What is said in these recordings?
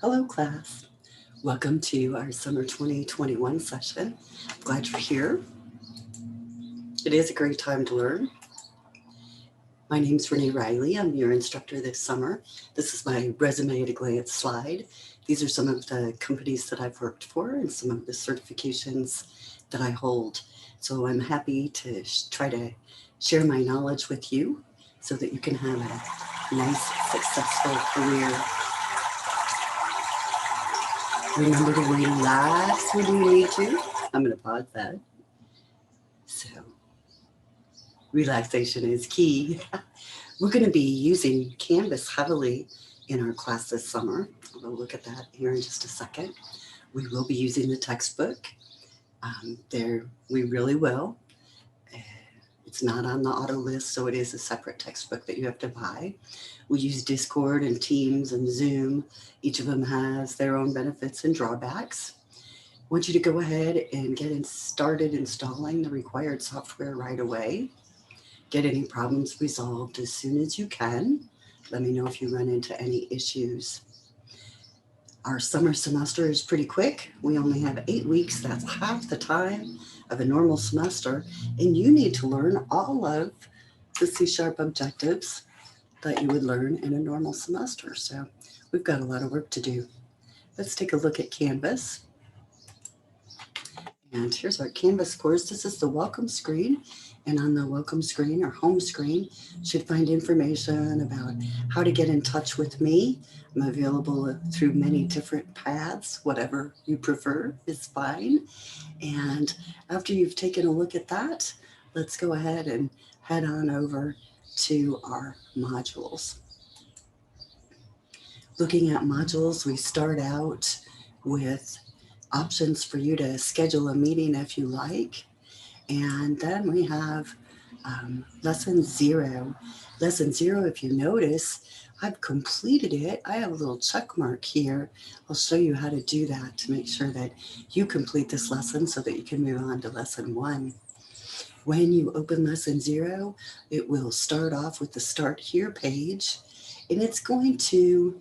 Hello class, welcome to our summer 2021 session. Glad you're here. It is a great time to learn. My name's Renee Riley. I'm your instructor this summer. This is my resume at a glance slide. These are some of the companies that I've worked for and some of the certifications that I hold. So I'm happy to try to share my knowledge with you so that you can have a nice, successful career. Remember to relax when you need to. I'm going to pause that. So, relaxation is key. We're going to be using Canvas heavily in our class this summer. We'll look at that here in just a second. We will be using the textbook. We really will. It's not on the auto list, so it is a separate textbook that you have to buy. We use Discord and Teams and Zoom. Each of them has their own benefits and drawbacks. I want you to go ahead and get started installing the required software right away. Get any problems resolved as soon as you can. Let me know if you run into any issues. Our summer semester is pretty quick. We only have 8 weeks. That's half the time of a normal semester. And you need to learn all of the C# objectives that you would learn in a normal semester. So we've got a lot of work to do. Let's take a look at Canvas. And here's our Canvas course. This is the welcome screen. And on the welcome screen or home screen, you should find information about how to get in touch with me. I'm available through many different paths. Whatever you prefer is fine. And after you've taken a look at that, let's go ahead and head on over to our modules. Looking at modules, we start out with options for you to schedule a meeting if you like. And then we have lesson 0. Lesson 0, if you notice, I've completed it. I have a little check mark here. I'll show you how to do that to make sure that you complete this lesson so that you can move on to lesson 1. When you open lesson 0, it will start off with the Start Here page, and it's going to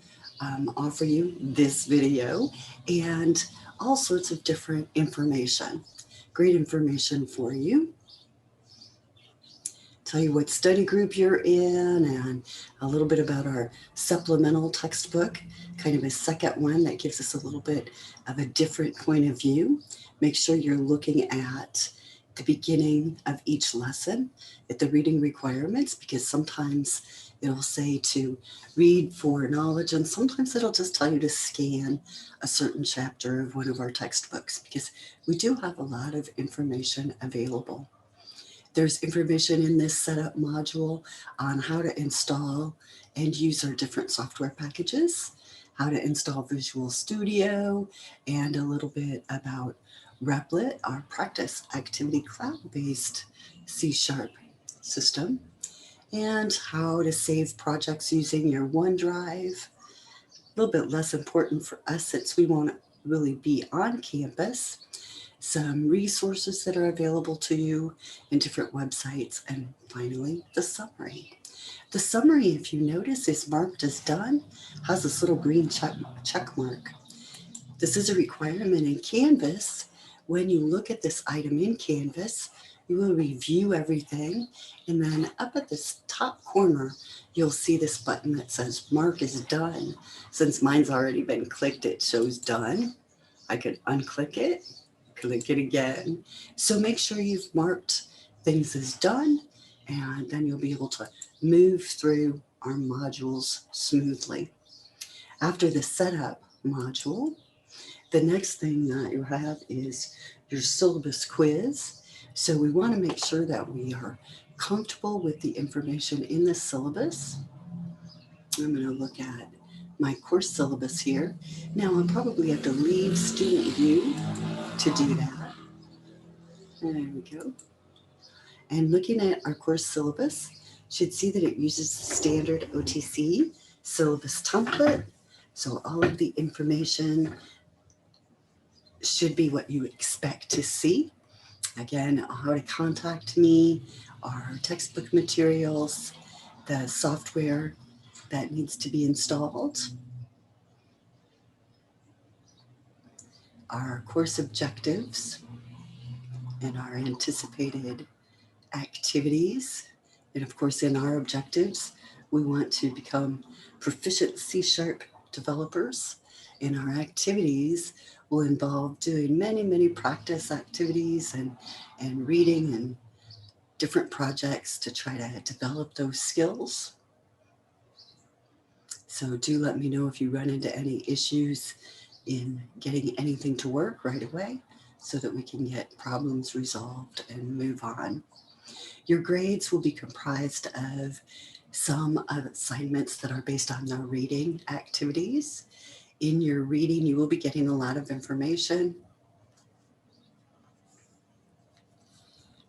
offer you this video and all sorts of different information. Great information for you. Tell you what study group you're in and a little bit about our supplemental textbook, kind of a second one that gives us a little bit of a different point of view. Make sure you're looking at the beginning of each lesson at the reading requirements, because sometimes it'll say to read for knowledge, and sometimes it'll just tell you to scan a certain chapter of one of our textbooks, because we do have a lot of information available. There's information in this setup module on how to install and use our different software packages, how to install Visual Studio, and a little bit about Replit, our practice activity cloud-based C# system, and how to save projects using your OneDrive. A little bit less important for us since we won't really be on campus. Some resources that are available to you in different websites, and finally, the summary. The summary, if you notice, is marked as done, has this little green check mark. This is a requirement in Canvas. When you look at this item in Canvas, you will review everything, and then up at this top corner, you'll see this button that says Mark is done. Since mine's already been clicked, it shows done. I could unclick it, click it again. So make sure you've marked things as done, and then you'll be able to move through our modules smoothly. After the setup module, the next thing that you have is your syllabus quiz. So we want to make sure that we are comfortable with the information in the syllabus. I'm going to look at my course syllabus here. Now I'll probably have to leave student view to do that. There we go. And looking at our course syllabus, you should see that it uses the standard OTC syllabus template. So all of the information should be what you expect to see. Again, how to contact me, our textbook materials, the software that needs to be installed. our course objectives and our anticipated activities. And of course, in our objectives, we want to become proficient C# developers. And our activities will involve doing many, many practice activities and reading and different projects to try to develop those skills. So do let me know if you run into any issues in getting anything to work right away so that we can get problems resolved and move on. Your grades will be comprised of some assignments that are based on the reading activities. In your reading, you will be getting a lot of information.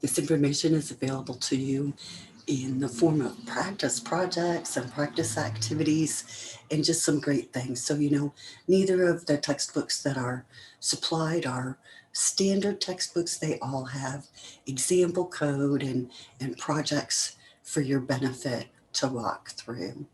This information is available to you in the form of practice projects and practice activities and just some great things. So, neither of the textbooks that are supplied are standard textbooks. They all have example code and projects for your benefit to walk through.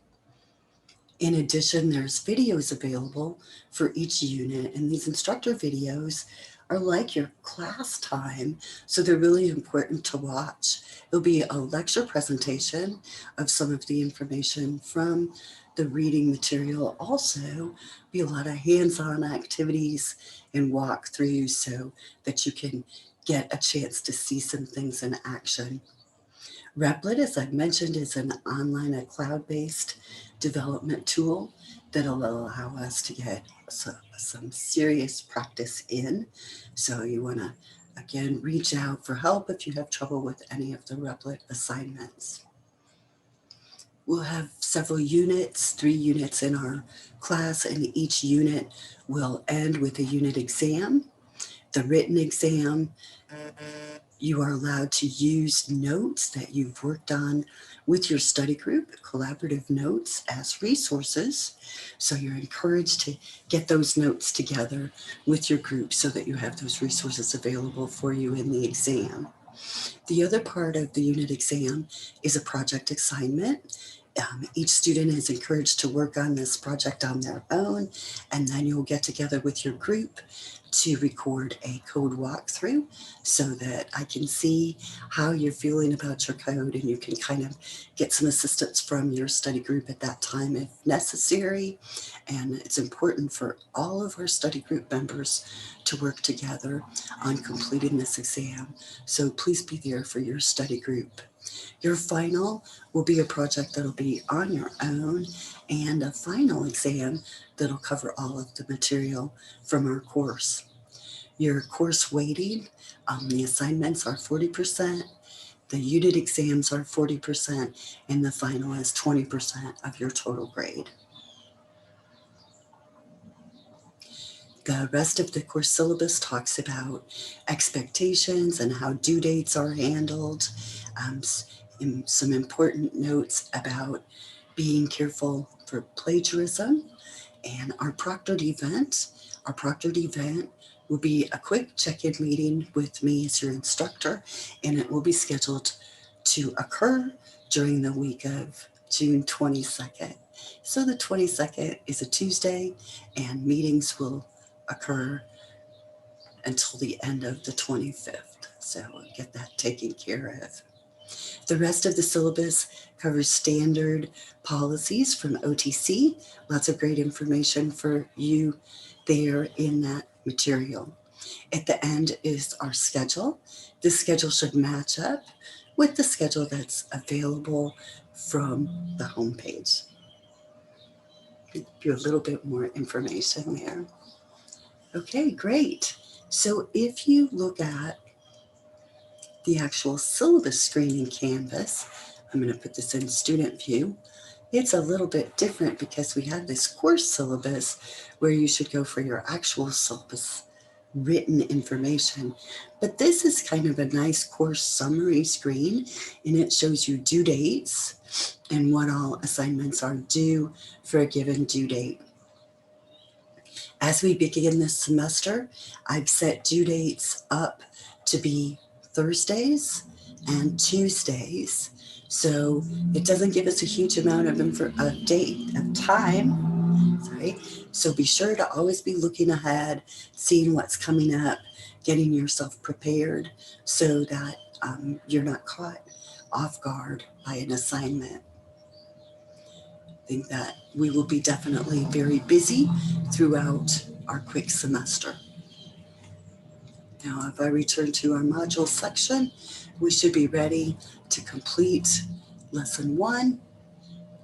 In addition, there's videos available for each unit, and these instructor videos are like your class time, so they're really important to watch. There'll be a lecture presentation of some of the information from the reading material. Also, be a lot of hands-on activities and walkthroughs so that you can get a chance to see some things in action. Replit, as I've mentioned, is an online, a cloud-based development tool that'll allow us to get some serious practice in. So you want to, again, reach out for help if you have trouble with any of the Replit assignments. We'll have several units, 3 units in our class, and each unit will end with a unit exam. The written exam, you are allowed to use notes that you've worked on with your study group, collaborative notes as resources. So you're encouraged to get those notes together with your group so that you have those resources available for you in the exam. The other part of the unit exam is a project assignment. Each student is encouraged to work on this project on their own, and then you'll get together with your group to record a code walkthrough so that I can see how you're feeling about your code, and you can kind of get some assistance from your study group at that time if necessary. And it's important for all of our study group members to work together on completing this exam. So please be there for your study group. Your final will be a project that'll be on your own, and a final exam that'll cover all of the material from our course. Your course weighting, the assignments are 40%, the unit exams are 40%, and the final is 20% of your total grade. The rest of the course syllabus talks about expectations and how due dates are handled, some important notes about being careful for plagiarism, and our proctored event. Our proctored event will be a quick check-in meeting with me as your instructor, and it will be scheduled to occur during the week of June 22nd. So the 22nd is a Tuesday, and meetings will occur until the end of the 25th. So we'll get that taken care of. The rest of the syllabus covers standard policies from OTC. Lots of great information for you there in that material. At the end is our schedule. This schedule should match up with the schedule that's available from the homepage. Give you a little bit more information there. Okay, great. So if you look at the actual syllabus screen in Canvas, I'm going to put this in student view. It's a little bit different because we have this course syllabus where you should go for your actual syllabus written information. But this is kind of a nice course summary screen, and it shows you due dates and what all assignments are due for a given due date. As we begin this semester, I've set due dates up to be Thursdays and Tuesdays. So it doesn't give us a huge amount of time, So be sure to always be looking ahead, seeing what's coming up, getting yourself prepared so that you're not caught off guard by an assignment. I think that we will be definitely very busy throughout our quick semester. Now, if I return to our module section, we should be ready to complete lesson 1.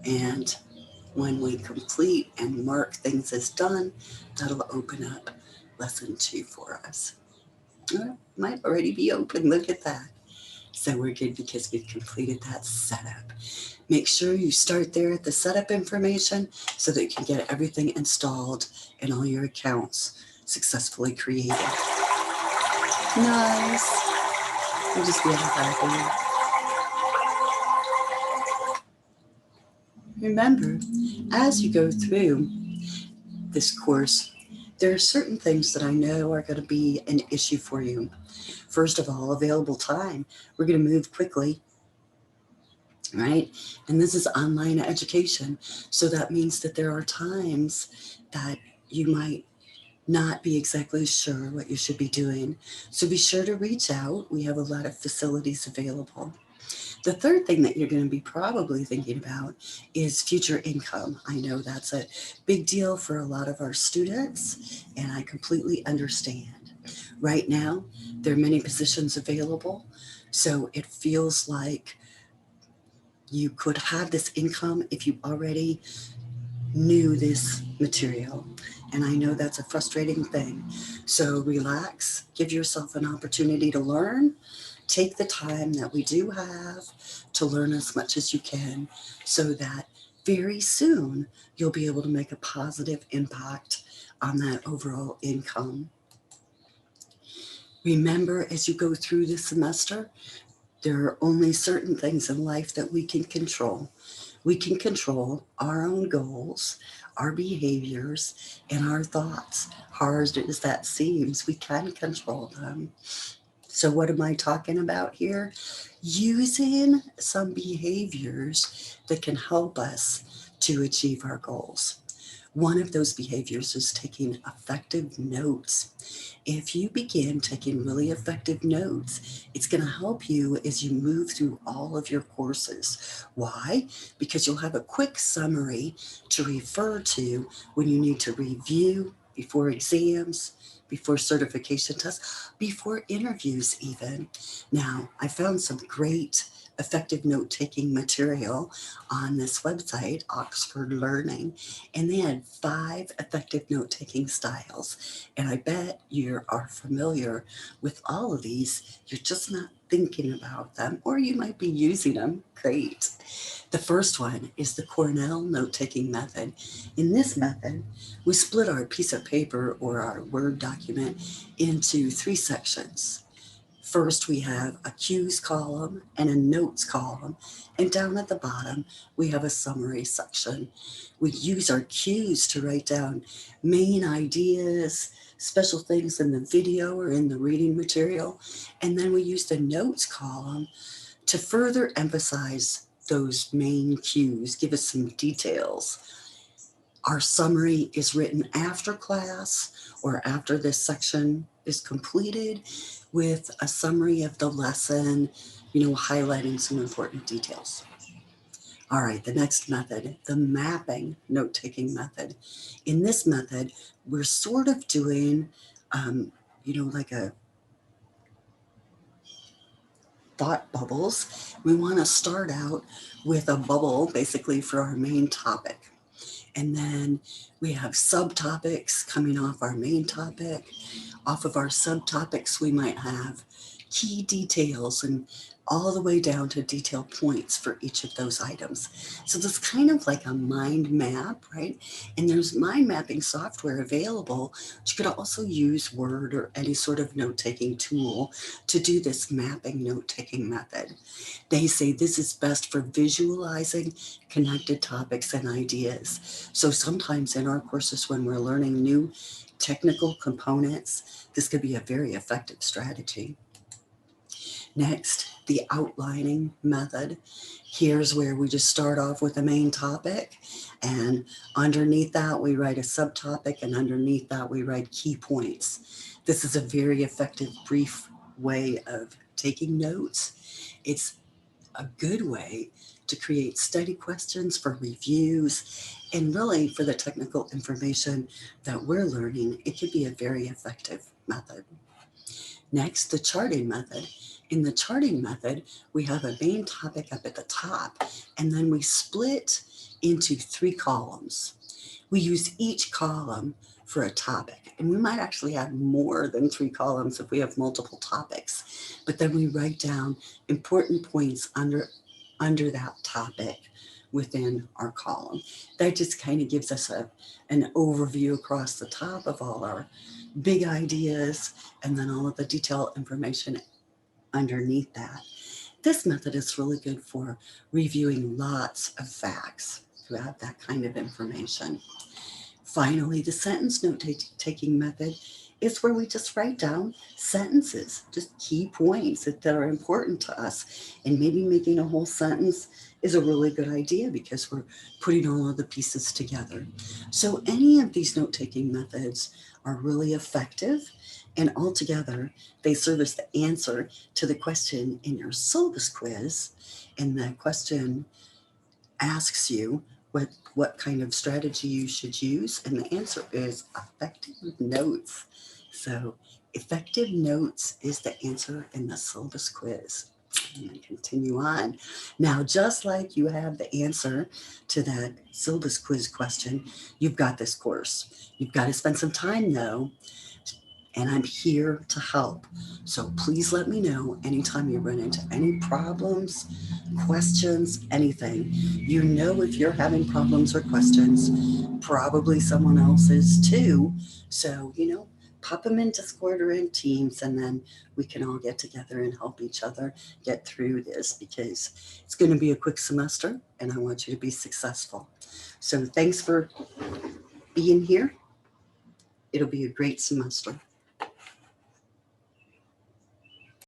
And when we complete and mark things as done, that'll open up lesson 2 for us. Might already be open, look at that. So we're good because we've completed that setup. Make sure you start there at the setup information so that you can get everything installed and all your accounts successfully created. Nice. I'm just really happy. Remember, as you go through this course, there are certain things that I know are going to be an issue for you. First of all, available time. We're going to move quickly, right? And this is online education. So that means that there are times that you might not be exactly sure what you should be doing. So be sure to reach out. We have a lot of facilities available. The third thing that you're going to be probably thinking about is future income. I know that's a big deal for a lot of our students, and I completely understand. Right now, there are many positions available, so it feels like you could have this income if you already knew this material. And I know that's a frustrating thing. So relax, give yourself an opportunity to learn. Take the time that we do have to learn as much as you can so that very soon you'll be able to make a positive impact on that overall income. Remember, as you go through the semester, there are only certain things in life that we can control. We can control our own goals, our behaviors, and our thoughts. Hard as that seems, we can control them. So what am I talking about here? Using some behaviors that can help us to achieve our goals. One of those behaviors is taking effective notes. If you begin taking really effective notes, it's going to help you as you move through all of your courses. Why? Because you'll have a quick summary to refer to when you need to review before exams, before certification tests, before interviews even. Now, I found some great effective note-taking material on this website, Oxford Learning, and they had 5 effective note-taking styles. And I bet you are familiar with all of these. You're just not thinking about them, or you might be using them. Great. The first one is the Cornell note-taking method. In this method, we split our piece of paper or our Word document into 3 sections. First, we have a cues column and a notes column, and down at the bottom, we have a summary section. We use our cues to write down main ideas, special things in the video or in the reading material, and then we use the notes column to further emphasize those main cues, give us some details. Our summary is written after class or after this section is completed with a summary of the lesson, highlighting some important details. All right, the next method, the mapping note-taking method. In this method, we're sort of doing, like a thought bubbles. We want to start out with a bubble basically for our main topic. And then we have subtopics coming off our main topic. Off of our subtopics, we might have key details and all the way down to detail points for each of those items. So it's kind of like a mind map, right? And there's mind mapping software available. But you could also use Word or any sort of note-taking tool to do this mapping note-taking method. They say this is best for visualizing connected topics and ideas. So sometimes in our courses when we're learning new technical components, this could be a very effective strategy. Next the outlining method. Here's where we just start off with the main topic, and underneath that we write a subtopic, and underneath that we write key points. This is a very effective, brief way of taking notes. It's a good way to create study questions for reviews, and really for the technical information that we're learning, it can be a very effective method. Next, the charting method. In the charting method, we have a main topic up at the top, and then we split into 3 columns. We use each column for a topic, and we might actually have more than 3 columns if we have multiple topics, but then we write down important points under that topic within our column. That just kind of gives us an overview across the top of all our big ideas, and then all of the detailed information underneath that. This method is really good for reviewing lots of facts to have that kind of information. Finally, the sentence note-taking method is where we just write down sentences, just key points that are important to us. And maybe making a whole sentence is a really good idea because we're putting all of the pieces together. So any of these note-taking methods are really effective, and altogether they serve as the answer to the question in your syllabus quiz. And the question asks you what kind of strategy you should use, and the answer is effective notes. So effective notes is the answer in the syllabus quiz. I'm going to continue on. Now, just like you have the answer to that syllabus quiz question, you've got this course. You've got to spend some time though, and I'm here to help. So please let me know anytime you run into any problems, questions, anything. You know, if you're having problems or questions, probably someone else is too. So, pop them in Discord or in Teams, and then we can all get together and help each other get through this, because it's going to be a quick semester and I want you to be successful. So thanks for being here. It'll be a great semester.